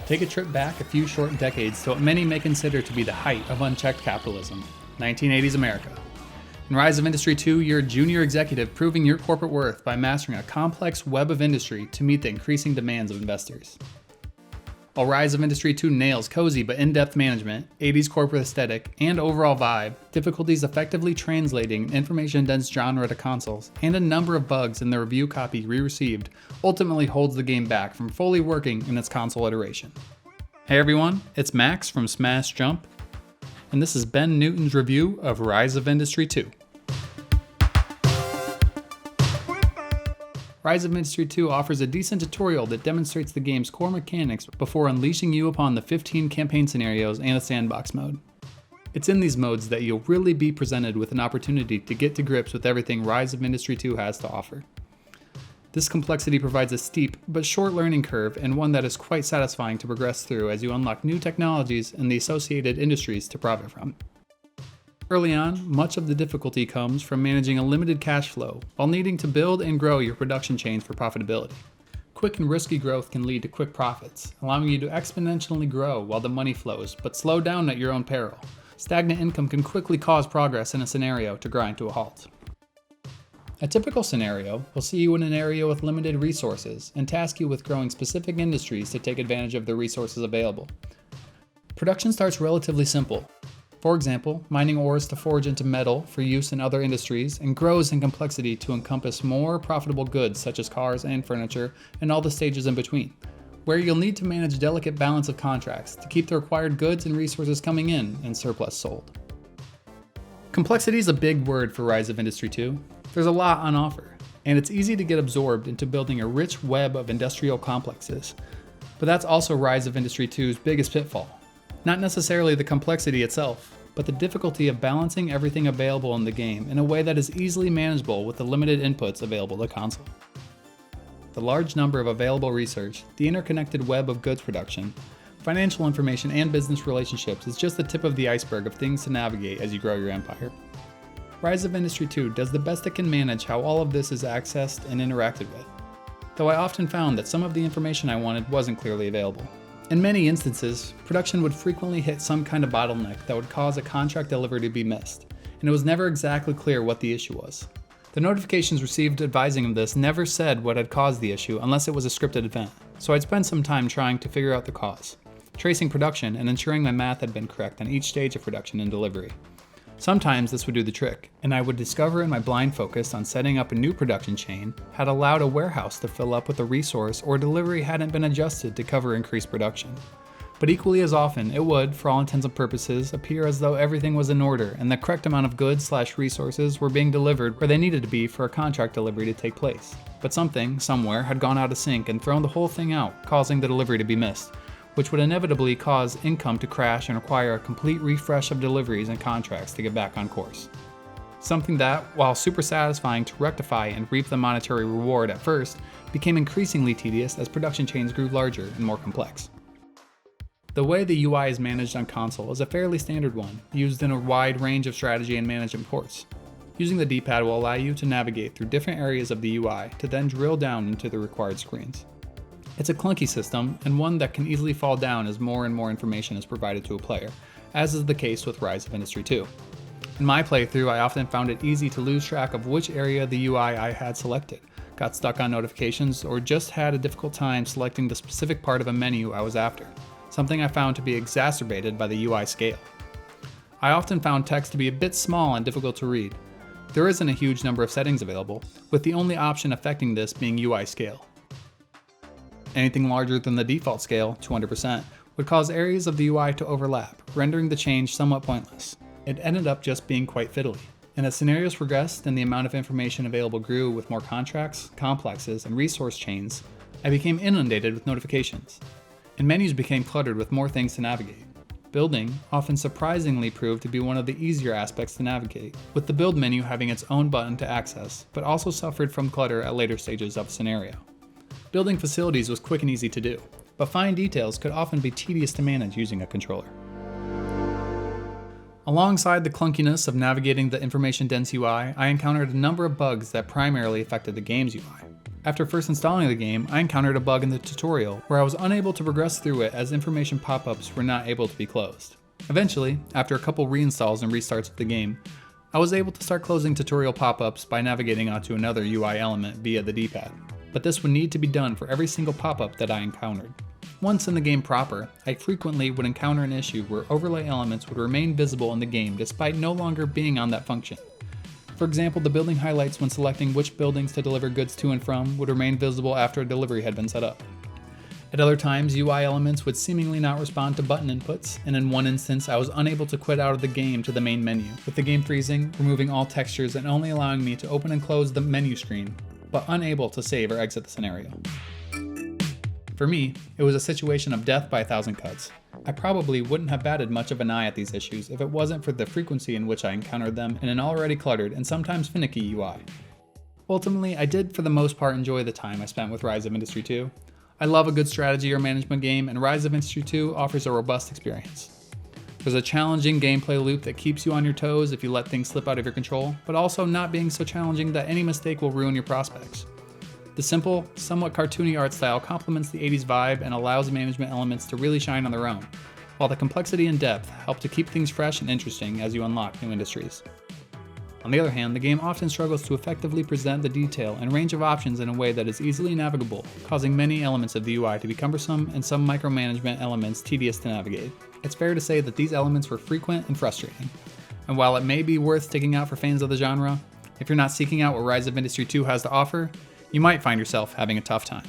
Take a trip back a few short decades to what many may consider to be the height of unchecked capitalism, 1980s America. In Rise of Industry 2, you're a junior executive proving your corporate worth by mastering a complex web of industry to meet the increasing demands of investors. While Rise of Industry 2 nails cozy but in-depth management, 80s corporate aesthetic, and overall vibe, difficulties effectively translating information-dense genre to consoles, and a number of bugs in the review copy we received ultimately holds the game back from fully working in its console iteration. Hey everyone, it's Max from Smash Jump, and this is Ben Newton's review of Rise of Industry 2. Rise of Industry 2 offers a decent tutorial that demonstrates the game's core mechanics before unleashing you upon the 15 campaign scenarios and a sandbox mode. It's in these modes that you'll really be presented with an opportunity to get to grips with everything Rise of Industry 2 has to offer. This complexity provides a steep but short learning curve and one that is quite satisfying to progress through as you unlock new technologies and the associated industries to profit from. Early on, much of the difficulty comes from managing a limited cash flow while needing to build and grow your production chains for profitability. Quick and risky growth can lead to quick profits, allowing you to exponentially grow while the money flows, but slow down at your own peril. Stagnant income can quickly cause progress in a scenario to grind to a halt. A typical scenario will see you in an area with limited resources and task you with growing specific industries to take advantage of the resources available. Production starts relatively simple. For example, mining ores to forge into metal for use in other industries, and grows in complexity to encompass more profitable goods such as cars and furniture, and all the stages in between, where you'll need to manage delicate balance of contracts to keep the required goods and resources coming in and surplus sold. Complexity is a big word for Rise of Industry 2. There's a lot on offer, and it's easy to get absorbed into building a rich web of industrial complexes. But that's also Rise of Industry 2's biggest pitfall. Not necessarily the complexity itself, but the difficulty of balancing everything available in the game in a way that is easily manageable with the limited inputs available to console. The large number of available research, the interconnected web of goods production, financial information, and business relationships is just the tip of the iceberg of things to navigate as you grow your empire. Rise of Industry 2 does the best it can manage how all of this is accessed and interacted with, though I often found that some of the information I wanted wasn't clearly available. In many instances, production would frequently hit some kind of bottleneck that would cause a contract delivery to be missed, and it was never exactly clear what the issue was. The notifications received advising of this never said what had caused the issue unless it was a scripted event, so I'd spend some time trying to figure out the cause, tracing production and ensuring my math had been correct on each stage of production and delivery. Sometimes this would do the trick, and I would discover in my blind focus on setting up a new production chain had allowed a warehouse to fill up with a resource or delivery hadn't been adjusted to cover increased production. But equally as often, it would, for all intents and purposes, appear as though everything was in order and the correct amount of goods/resources were being delivered where they needed to be for a contract delivery to take place. But something, somewhere, had gone out of sync and thrown the whole thing out, causing the delivery to be missed, which would inevitably cause income to crash and require a complete refresh of deliveries and contracts to get back on course. Something that, while super satisfying to rectify and reap the monetary reward at first, became increasingly tedious as production chains grew larger and more complex. The way the UI is managed on console is a fairly standard one, used in a wide range of strategy and management ports. Using the D-pad will allow you to navigate through different areas of the UI to then drill down into the required screens. It's a clunky system, and one that can easily fall down as more and more information is provided to a player, as is the case with Rise of Industry 2. In my playthrough, I often found it easy to lose track of which area of the UI I had selected, got stuck on notifications, or just had a difficult time selecting the specific part of a menu I was after, something I found to be exacerbated by the UI scale. I often found text to be a bit small and difficult to read. There isn't a huge number of settings available, with the only option affecting this being UI scale. Anything larger than the default scale, 200%, would cause areas of the UI to overlap, rendering the change somewhat pointless. It ended up just being quite fiddly, and as scenarios progressed and the amount of information available grew with more contracts, complexes, and resource chains, I became inundated with notifications, and menus became cluttered with more things to navigate. Building often surprisingly proved to be one of the easier aspects to navigate, with the build menu having its own button to access, but also suffered from clutter at later stages of the scenario. Building facilities was quick and easy to do, but fine details could often be tedious to manage using a controller. Alongside the clunkiness of navigating the information-dense UI, I encountered a number of bugs that primarily affected the game's UI. After first installing the game, I encountered a bug in the tutorial where I was unable to progress through it as information pop-ups were not able to be closed. Eventually, after a couple reinstalls and restarts of the game, I was able to start closing tutorial pop-ups by navigating onto another UI element via the D-pad, but this would need to be done for every single pop-up that I encountered. Once in the game proper, I frequently would encounter an issue where overlay elements would remain visible in the game despite no longer being on that function. For example, the building highlights when selecting which buildings to deliver goods to and from would remain visible after a delivery had been set up. At other times, UI elements would seemingly not respond to button inputs, and in one instance I was unable to quit out of the game to the main menu, with the game freezing, removing all textures and only allowing me to open and close the menu screen, but unable to save or exit the scenario. For me, it was a situation of death by 1,000 cuts. I probably wouldn't have batted much of an eye at these issues if it wasn't for the frequency in which I encountered them in an already cluttered and sometimes finicky UI. Ultimately, I did for the most part enjoy the time I spent with Rise of Industry 2. I love a good strategy or management game, and Rise of Industry 2 offers a robust experience. There's a challenging gameplay loop that keeps you on your toes if you let things slip out of your control, but also not being so challenging that any mistake will ruin your prospects. The simple, somewhat cartoony art style complements the 80s vibe and allows management elements to really shine on their own, while the complexity and depth help to keep things fresh and interesting as you unlock new industries. On the other hand, the game often struggles to effectively present the detail and range of options in a way that is easily navigable, causing many elements of the UI to be cumbersome and some micromanagement elements tedious to navigate. It's fair to say that these elements were frequent and frustrating. And while it may be worth sticking out for fans of the genre, if you're not seeking out what Rise of Industry 2 has to offer, you might find yourself having a tough time.